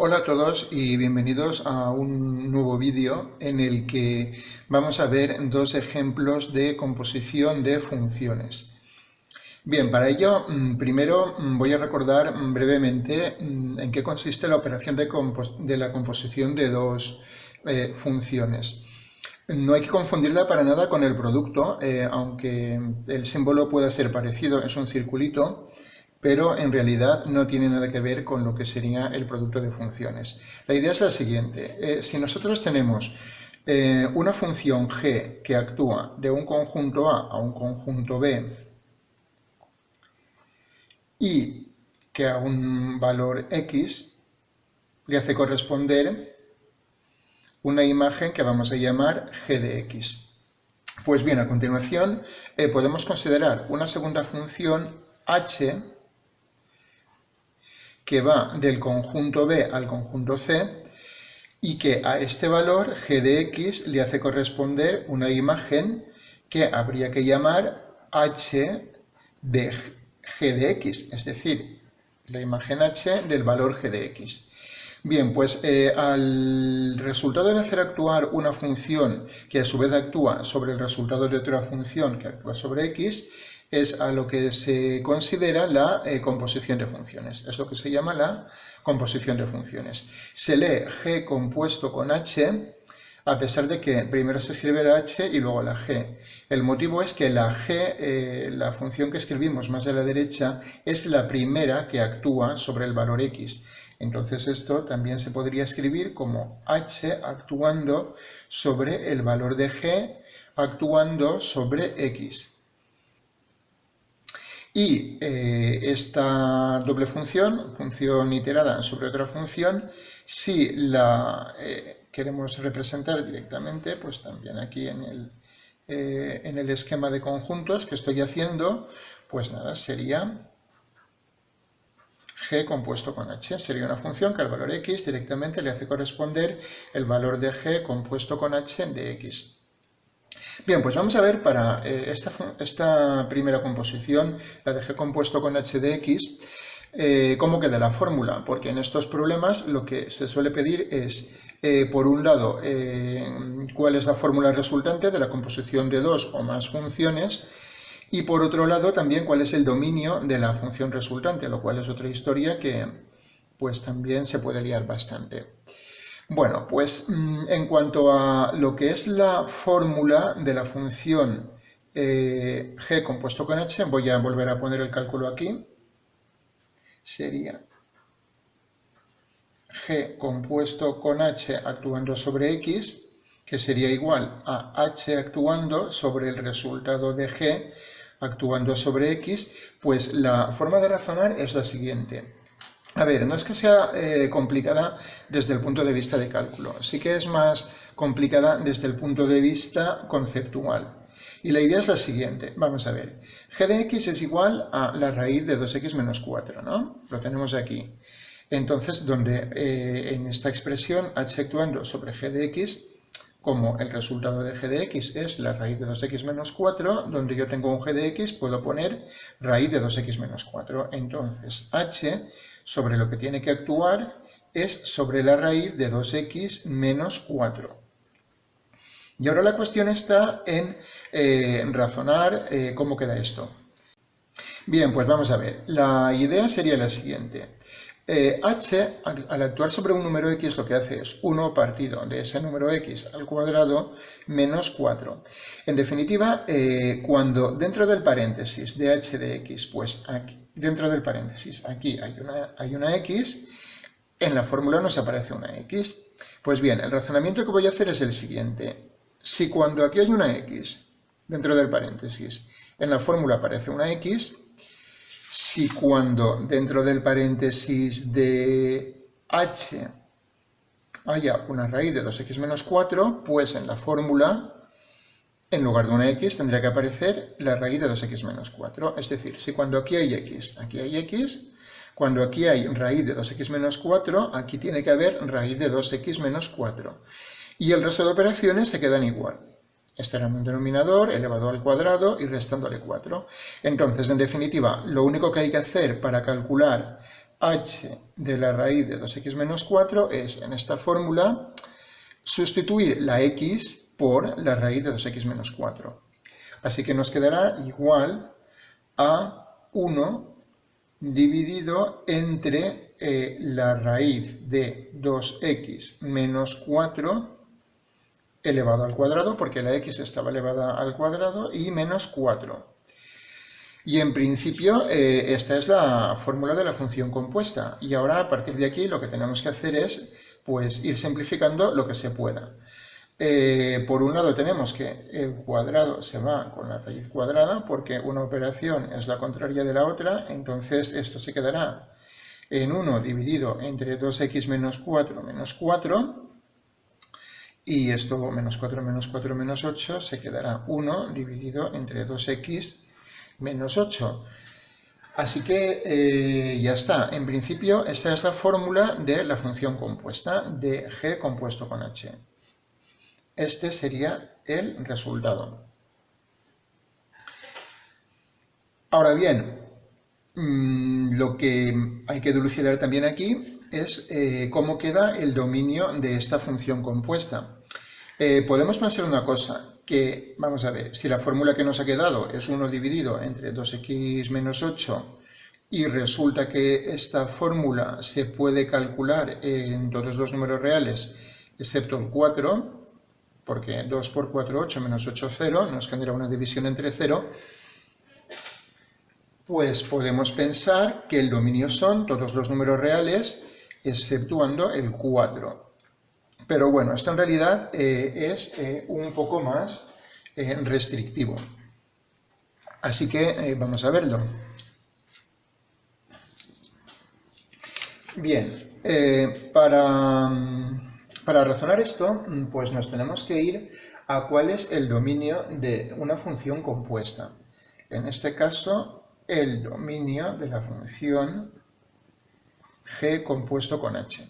Hola a todos y bienvenidos a un nuevo vídeo en el que vamos a ver dos ejemplos de composición de funciones. Bien, para ello primero voy a recordar brevemente en qué consiste la operación de la composición de dos funciones. No hay que confundirla para nada con el producto, aunque el símbolo pueda ser parecido, es un circulito, pero en realidad no tiene nada que ver con lo que sería el producto de funciones. La idea es la siguiente: si nosotros tenemos una función g que actúa de un conjunto A un conjunto B y que a un valor x le hace corresponder una imagen que vamos a llamar g de x. Pues bien, a continuación podemos considerar una segunda función h que va del conjunto B al conjunto C y que a este valor g de x le hace corresponder una imagen que habría que llamar h de g de x, es decir, la imagen h del valor g de x. Bien, pues al resultado de hacer actuar una función que a su vez actúa sobre el resultado de otra función que actúa sobre x, es a lo que se considera la composición de funciones. Es lo que se llama la composición de funciones. Se lee g compuesto con h, a pesar de que primero se escribe la h y luego la g. El motivo es que la g, la función que escribimos más a la derecha, es la primera que actúa sobre el valor x. Entonces esto también se podría escribir como h actuando sobre el valor de g actuando sobre x. Y esta doble función iterada sobre otra función, si la queremos representar directamente, pues también aquí en el esquema de conjuntos que estoy haciendo, pues nada, sería g compuesto con h. Sería una función que al valor x directamente le hace corresponder el valor de g compuesto con h de x. Bien, pues vamos a ver para esta primera composición, la de g compuesto con h de x, cómo queda la fórmula, porque en estos problemas lo que se suele pedir es, por un lado, cuál es la fórmula resultante de la composición de dos o más funciones, y por otro lado también cuál es el dominio de la función resultante, lo cual es otra historia que pues también se puede liar bastante. Bueno, pues en cuanto a lo que es la fórmula de la función g compuesto con h, voy a volver a poner el cálculo aquí. Sería g compuesto con h actuando sobre x, que sería igual a h actuando sobre el resultado de g actuando sobre x. Pues la forma de razonar es la siguiente. A ver, no es que sea complicada desde el punto de vista de cálculo, sí que es más complicada desde el punto de vista conceptual. Y la idea es la siguiente, vamos a ver, g de x es igual a la raíz de 2x menos 4, ¿no? Lo tenemos aquí. Entonces, donde en esta expresión h actuando sobre g de x, como el resultado de g de x es la raíz de 2x menos 4, donde yo tengo un g de x, puedo poner raíz de 2x menos 4. Entonces, h sobre lo que tiene que actuar es sobre la raíz de 2x menos 4. Y ahora la cuestión está en razonar cómo queda esto. Bien, pues vamos a ver. La idea sería la siguiente. h, al actuar sobre un número x, lo que hace es 1 partido de ese número x al cuadrado menos 4. En definitiva, cuando dentro del paréntesis de h de x, pues aquí, dentro del paréntesis aquí hay una x, en la fórmula nos aparece una x. Pues bien, el razonamiento que voy a hacer es el siguiente. Si cuando aquí hay una x, dentro del paréntesis, en la fórmula aparece una x, si cuando dentro del paréntesis de h haya una raíz de 2x menos 4, pues en la fórmula, en lugar de una x, tendría que aparecer la raíz de 2x menos 4. Es decir, si cuando aquí hay x, cuando aquí hay raíz de 2x menos 4, aquí tiene que haber raíz de 2x menos 4. Y el resto de operaciones se quedan igual. Estará en un denominador elevado al cuadrado y restándole 4. Entonces, en definitiva, lo único que hay que hacer para calcular h de la raíz de 2x menos 4 es, en esta fórmula, sustituir la x por la raíz de 2x menos 4. Así que nos quedará igual a 1 dividido entre la raíz de 2x menos 4 elevado al cuadrado, porque la x estaba elevada al cuadrado, y menos 4. Y en principio esta es la fórmula de la función compuesta. Y ahora a partir de aquí lo que tenemos que hacer es pues, ir simplificando lo que se pueda. Por un lado tenemos que el cuadrado se va con la raíz cuadrada porque una operación es la contraria de la otra, entonces esto se quedará en 1 dividido entre 2x menos 4 menos 4, y esto menos 4 menos 4 menos 8 se quedará 1 dividido entre 2x menos 8. Así que ya está. En principio esta es la fórmula de la función compuesta de g compuesto con h. Este sería el resultado. Ahora bien, lo que hay que dilucidar también aquí es cómo queda el dominio de esta función compuesta. Podemos pensar una cosa, que, vamos a ver, si la fórmula que nos ha quedado es 1 dividido entre 2x menos 8 y resulta que esta fórmula se puede calcular en todos los números reales excepto el 4, porque 2 por 4, 8, menos 8, 0, nos genera una división entre 0, pues podemos pensar que el dominio son todos los números reales exceptuando el 4. Pero bueno, esto en realidad es un poco más restrictivo. Así que vamos a verlo. Bien, para razonar esto, pues nos tenemos que ir a cuál es el dominio de una función compuesta. En este caso, el dominio de la función g compuesto con h.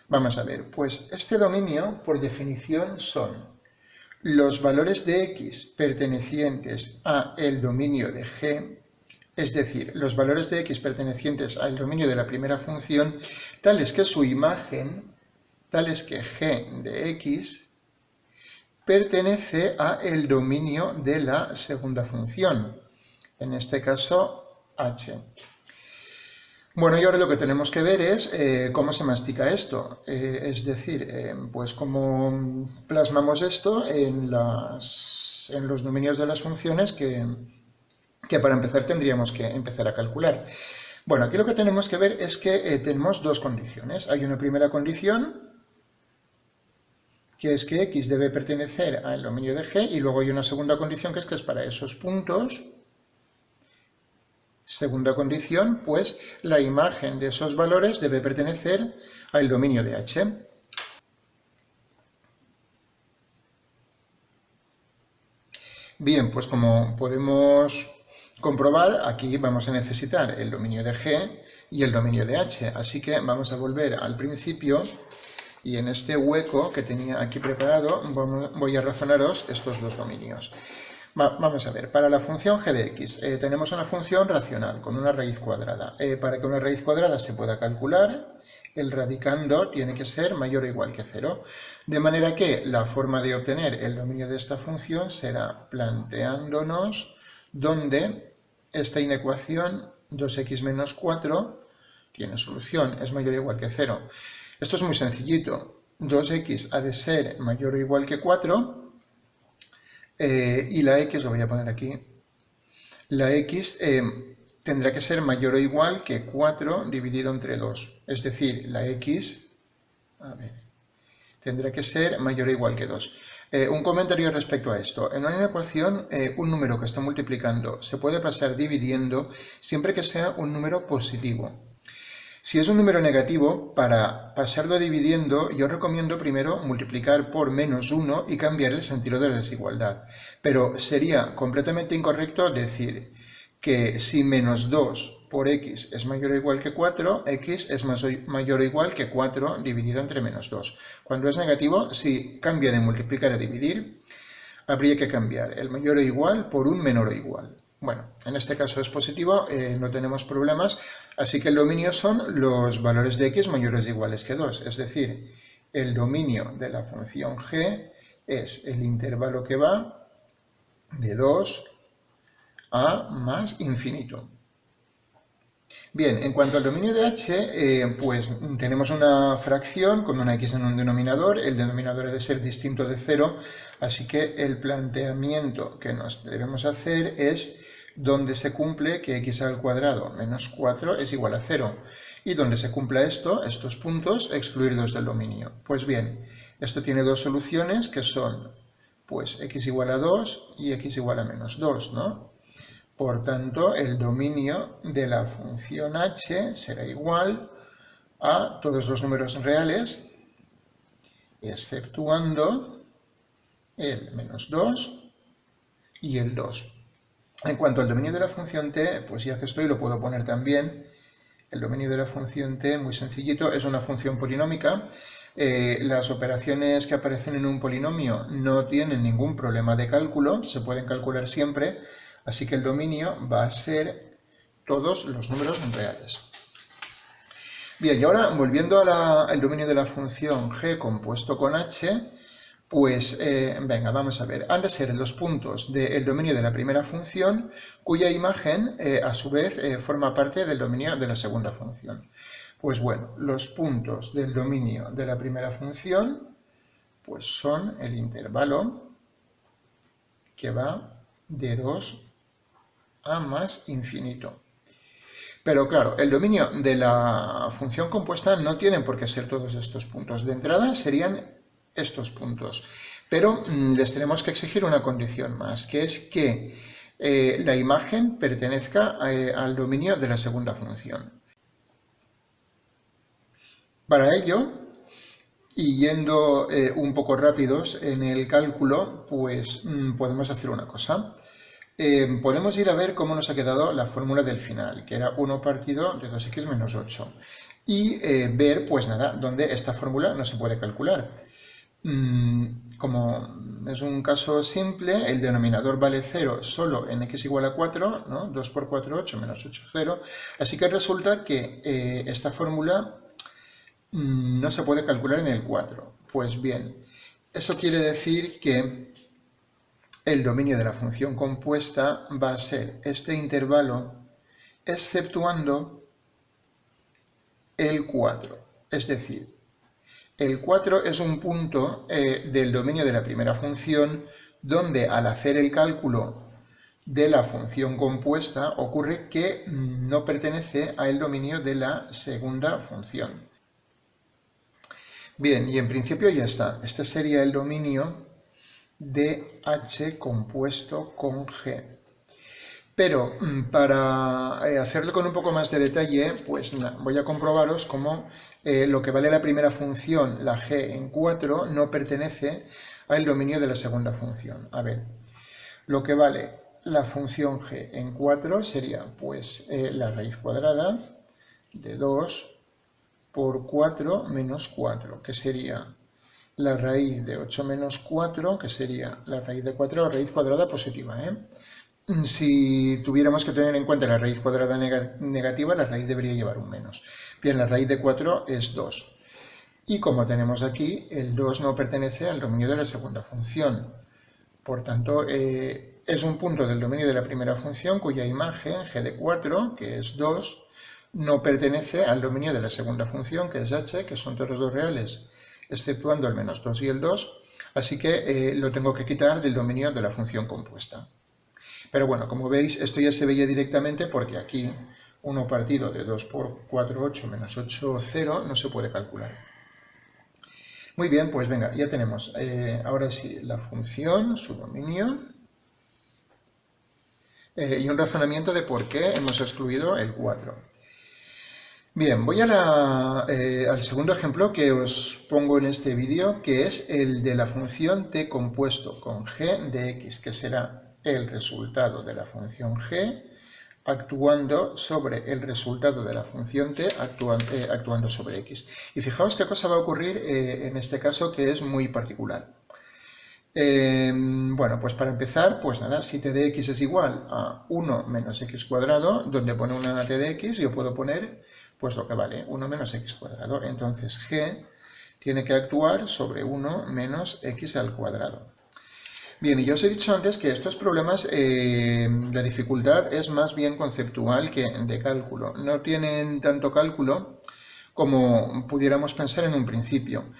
Vamos a ver, pues este dominio, por definición, son los valores de x pertenecientes a el dominio de g, es decir, los valores de x pertenecientes al dominio de la primera función, tales que su imagen, tales que g de x, pertenece a el dominio de la segunda función, en este caso h. Bueno, y ahora lo que tenemos que ver es cómo se mastica esto, es decir, pues cómo plasmamos esto en los dominios de las funciones que para empezar tendríamos que empezar a calcular. Bueno, aquí lo que tenemos que ver es que tenemos dos condiciones. Hay una primera condición, que es que x debe pertenecer al dominio de g, y luego hay una segunda condición que es para esos puntos. Segunda condición, pues la imagen de esos valores debe pertenecer al dominio de h. Bien, pues como podemos comprobar, aquí vamos a necesitar el dominio de g y el dominio de h. Así que vamos a volver al principio y en este hueco que tenía aquí preparado voy a razonaros estos dos dominios. Vamos a ver, para la función g de x tenemos una función racional con una raíz cuadrada. Para que una raíz cuadrada se pueda calcular, el radicando tiene que ser mayor o igual que 0. De manera que la forma de obtener el dominio de esta función será planteándonos dónde esta inecuación 2x menos 4 tiene solución, es mayor o igual que 0. Esto es muy sencillito. 2x ha de ser mayor o igual que 4. Y la x, lo voy a poner aquí, la x tendrá que ser mayor o igual que 4 dividido entre 2. Es decir, la x tendrá que ser mayor o igual que 2. Un comentario respecto a esto. En una ecuación, un número que está multiplicando se puede pasar dividiendo siempre que sea un número positivo. Si es un número negativo, para pasarlo dividiendo, yo recomiendo primero multiplicar por menos 1 y cambiar el sentido de la desigualdad. Pero sería completamente incorrecto decir que si menos 2 por x es mayor o igual que 4, x es mayor o igual que 4 dividido entre menos 2. Cuando es negativo, si cambia de multiplicar a dividir, habría que cambiar el mayor o igual por un menor o igual. Bueno, en este caso es positivo, no tenemos problemas, así que el dominio son los valores de x mayores o iguales que 2, es decir, el dominio de la función g es el intervalo que va de 2 a más infinito. Bien, en cuanto al dominio de h, pues tenemos una fracción con una x en un denominador, el denominador ha de ser distinto de 0, así que el planteamiento que nos debemos hacer es donde se cumple que x al cuadrado menos 4 es igual a 0, y donde se cumpla esto, estos puntos, excluirlos del dominio. Pues bien, esto tiene dos soluciones que son pues x igual a 2 y x igual a menos 2, ¿no? Por tanto, el dominio de la función h será igual a todos los números reales, exceptuando el menos 2 y el 2. En cuanto al dominio de la función t, pues ya que estoy lo puedo poner también. El dominio de la función t, muy sencillito, es una función polinómica. Las operaciones que aparecen en un polinomio no tienen ningún problema de cálculo, se pueden calcular siempre. Así que el dominio va a ser todos los números reales. Bien, y ahora volviendo al dominio de la función g compuesto con h, pues venga, vamos a ver. Han de ser los puntos del dominio de la primera función cuya imagen a su vez forma parte del dominio de la segunda función. Pues bueno, los puntos del dominio de la primera función pues son el intervalo que va de 2 a más infinito. Pero claro, el dominio de la función compuesta no tienen por qué ser todos estos puntos. De entrada serían estos puntos. Pero les tenemos que exigir una condición más, que es que la imagen pertenezca al dominio de la segunda función. Para ello, y yendo un poco rápidos en el cálculo, pues podemos hacer una cosa. Podemos ir a ver cómo nos ha quedado la fórmula del final, que era 1 partido de 2x menos 8. Y ver, pues nada, dónde esta fórmula no se puede calcular. Como es un caso simple, el denominador vale 0 solo en x igual a 4, ¿no? 2 por 4, 8, menos 8, 0. Así que resulta que esta fórmula no se puede calcular en el 4. Pues bien, eso quiere decir que el dominio de la función compuesta va a ser este intervalo exceptuando el 4. Es decir, el 4 es un punto del dominio de la primera función donde al hacer el cálculo de la función compuesta ocurre que no pertenece al dominio de la segunda función. Bien, y en principio ya está. Este sería el dominio de h compuesto con g. Pero para hacerlo con un poco más de detalle, pues voy a comprobaros cómo lo que vale la primera función, la g en 4, no pertenece al dominio de la segunda función. A ver, lo que vale la función g en 4 sería pues la raíz cuadrada de 2 por 4 menos 4, que sería la raíz de 8 menos 4, que sería la raíz de 4, raíz cuadrada positiva. Si tuviéramos que tener en cuenta la raíz cuadrada negativa, la raíz debería llevar un menos. Bien, la raíz de 4 es 2. Y como tenemos aquí, el 2 no pertenece al dominio de la segunda función. Por tanto, es un punto del dominio de la primera función cuya imagen, g de 4, que es 2, no pertenece al dominio de la segunda función, que es h, que son todos los reales, exceptuando el menos 2 y el 2, así que lo tengo que quitar del dominio de la función compuesta. Pero bueno, como veis, esto ya se veía directamente porque aquí 1 partido de 2 por 4, 8 menos 8, 0 no se puede calcular. Muy bien, pues venga, ya tenemos ahora sí la función, su dominio, y un razonamiento de por qué hemos excluido el 4. Bien, voy al segundo ejemplo que os pongo en este vídeo, que es el de la función t compuesto con g de x, que será el resultado de la función g actuando sobre el resultado de la función t actuando sobre x. Y fijaos qué cosa va a ocurrir en este caso que es muy particular. Bueno, pues para empezar, pues nada, si t de x es igual a 1 menos x cuadrado, donde pone una t de x, yo puedo poner pues lo que vale, 1 menos x cuadrado. Entonces g tiene que actuar sobre 1 menos x al cuadrado. Bien, y yo os he dicho antes que estos problemas, la dificultad es más bien conceptual que de cálculo. No tienen tanto cálculo como pudiéramos pensar en un principio.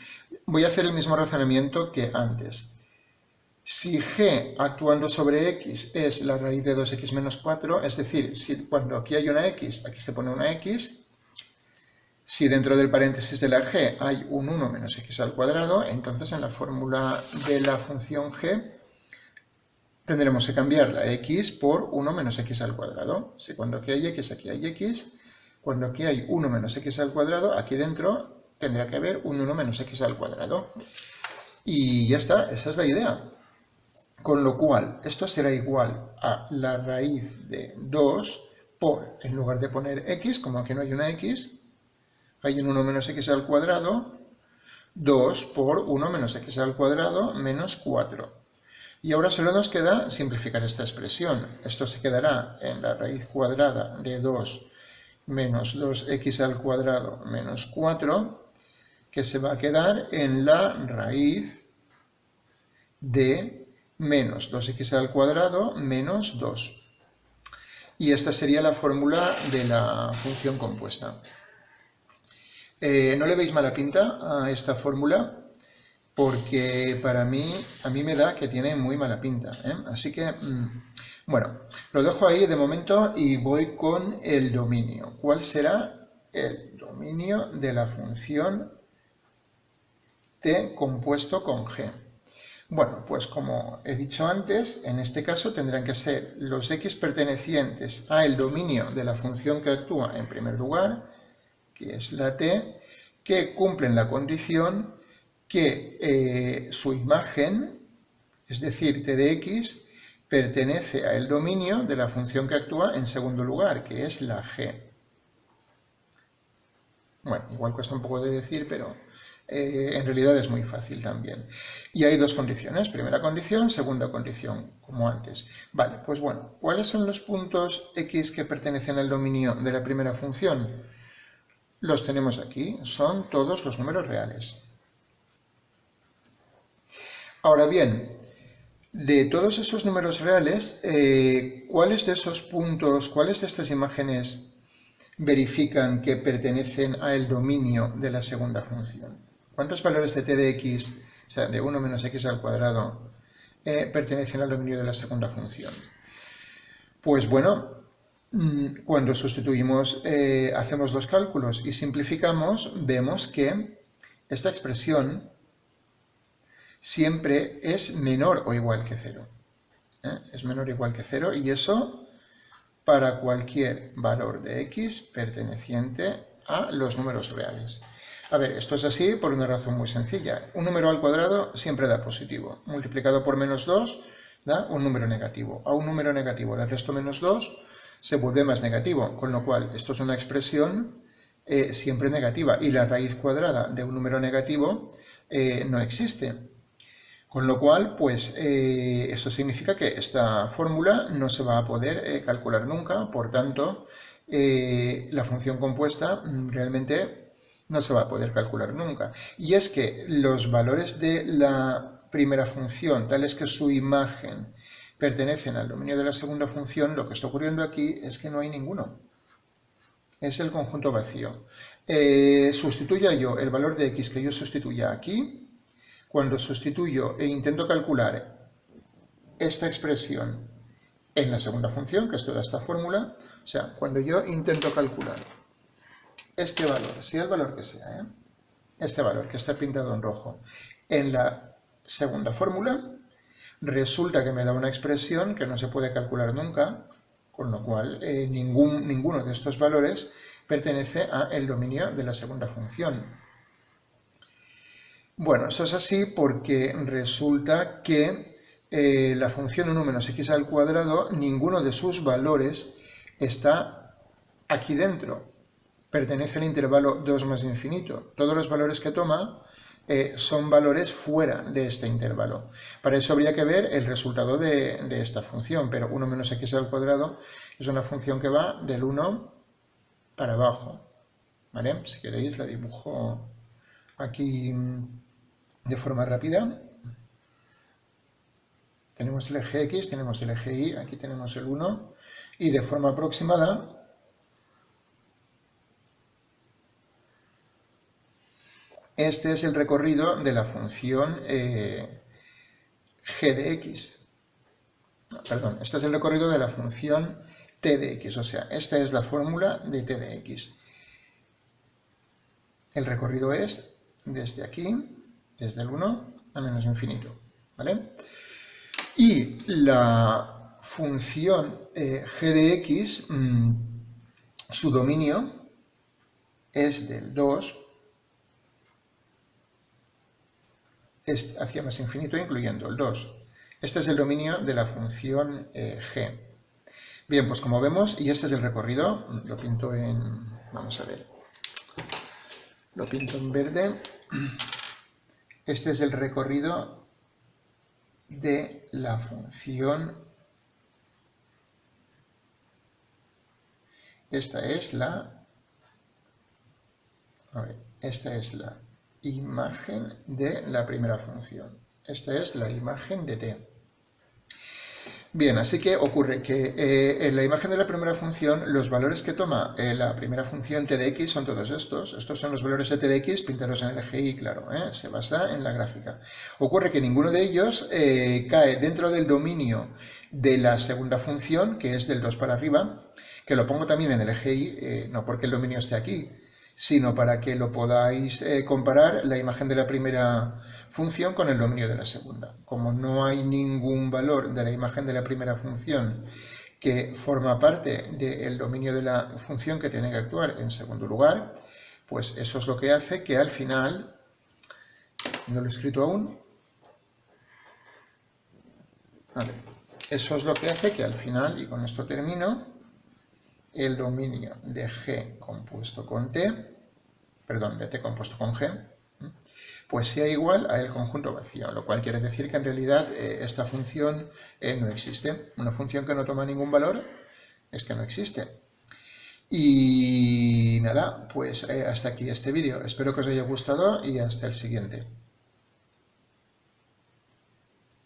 Voy a hacer el mismo razonamiento que antes. Si g actuando sobre x es la raíz de 2x menos 4, es decir, si cuando aquí hay una x, aquí se pone una x, si dentro del paréntesis de la g hay un 1 menos x al cuadrado, entonces en la fórmula de la función g tendremos que cambiar la x por 1 menos x al cuadrado. Si cuando aquí hay x, aquí hay x, cuando aquí hay 1 menos x al cuadrado, aquí dentro tendrá que haber un 1 menos x al cuadrado. Y ya está, esa es la idea. Con lo cual, esto será igual a la raíz de 2 por, en lugar de poner x, como aquí no hay una x, hay un 1 menos x al cuadrado, 2 por 1 menos x al cuadrado menos 4. Y ahora solo nos queda simplificar esta expresión. Esto se quedará en la raíz cuadrada de 2 menos 2x al cuadrado menos 4, que se va a quedar en la raíz de menos 2x al cuadrado menos 2. Y esta sería la fórmula de la función compuesta. ¿No le veis mala pinta a esta fórmula? Porque a mí me da que tiene muy mala pinta, ¿eh? Así que, bueno, lo dejo ahí de momento y voy con el dominio. ¿Cuál será el dominio de la función t compuesto con g? Bueno, pues como he dicho antes, en este caso tendrán que ser los x pertenecientes al dominio de la función que actúa en primer lugar, que es la t, que cumplen la condición que su imagen, es decir, t de x, pertenece al dominio de la función que actúa en segundo lugar, que es la g. Bueno, igual cuesta un poco de decir, pero en realidad es muy fácil también. Y hay dos condiciones, primera condición, segunda condición, como antes. Vale, pues bueno, ¿cuáles son los puntos x que pertenecen al dominio de la primera función? Los tenemos aquí, son todos los números reales. Ahora bien, de todos esos números reales, ¿cuáles de esos puntos, cuáles de estas imágenes verifican que pertenecen al dominio de la segunda función? ¿Cuántos valores de t de x, o sea, de 1 menos x al cuadrado, pertenecen al dominio de la segunda función? Pues bueno, cuando sustituimos, hacemos dos cálculos y simplificamos, vemos que esta expresión siempre es menor o igual que 0. Es menor o igual que 0 y eso para cualquier valor de x perteneciente a los números reales. A ver, esto es así por una razón muy sencilla. Un número al cuadrado siempre da positivo. Multiplicado por menos 2 da un número negativo. A un número negativo le resto menos 2, se vuelve más negativo. Con lo cual, esto es una expresión siempre negativa. Y la raíz cuadrada de un número negativo no existe. Con lo cual, pues eso significa que esta fórmula no se va a poder calcular nunca, por tanto, la función compuesta realmente no se va a poder calcular nunca. Y es que los valores de la primera función, tales que su imagen pertenecen al dominio de la segunda función, lo que está ocurriendo aquí es que no hay ninguno. Es el conjunto vacío. Sustituya yo el valor de x que yo sustituya aquí. Cuando sustituyo e intento calcular esta expresión en la segunda función, que es toda esta fórmula, o sea, cuando yo intento calcular este valor, sea el valor que sea, este valor que está pintado en rojo, en la segunda fórmula, resulta que me da una expresión que no se puede calcular nunca, con lo cual ninguno de estos valores pertenece al dominio de la segunda función. Bueno, eso es así porque resulta que la función 1 menos x al cuadrado, ninguno de sus valores está aquí dentro. Pertenece al intervalo 2 más infinito. Todos los valores que toma son valores fuera de este intervalo. Para eso habría que ver el resultado de esta función, pero 1 menos x al cuadrado es una función que va del 1 para abajo. ¿Vale? Si queréis la dibujo aquí de forma rápida. Tenemos el eje X, tenemos el eje Y, aquí tenemos el 1, y de forma aproximada este es el recorrido de la función g de x. Perdón, este es el recorrido de la función t de x, o sea, esta es la fórmula de t de x. El recorrido es desde aquí, desde el 1 a menos infinito, ¿vale? Y la función g de x, su dominio es del 2 hacia más infinito, incluyendo el 2. Este es el dominio de la función g. Bien, pues como vemos, y este es el recorrido, lo pinto en... vamos a ver. Lo pinto en verde. Este es el recorrido de la función. Esta es la imagen de la primera función. Esta es la imagen de t. Bien, así que ocurre que en la imagen de la primera función, los valores que toma la primera función t de x son todos estos. Estos son los valores de t de x, pintaros en el eje y, claro, se basa en la gráfica. Ocurre que ninguno de ellos cae dentro del dominio de la segunda función, que es del 2 para arriba, que lo pongo también en el eje y, no porque el dominio esté aquí, sino para que lo podáis comparar la imagen de la primera función con el dominio de la segunda. Como no hay ningún valor de la imagen de la primera función que forma parte del dominio de la función que tiene que actuar en segundo lugar, pues eso es lo que hace que al final, no lo he escrito aún, vale, eso es lo que hace que al final, y con esto termino, el dominio de g compuesto con t, perdón, de t compuesto con g, pues sea igual a el conjunto vacío, lo cual quiere decir que en realidad esta función no existe. Una función que no toma ningún valor es que no existe. Y nada, pues hasta aquí este vídeo. Espero que os haya gustado y hasta el siguiente.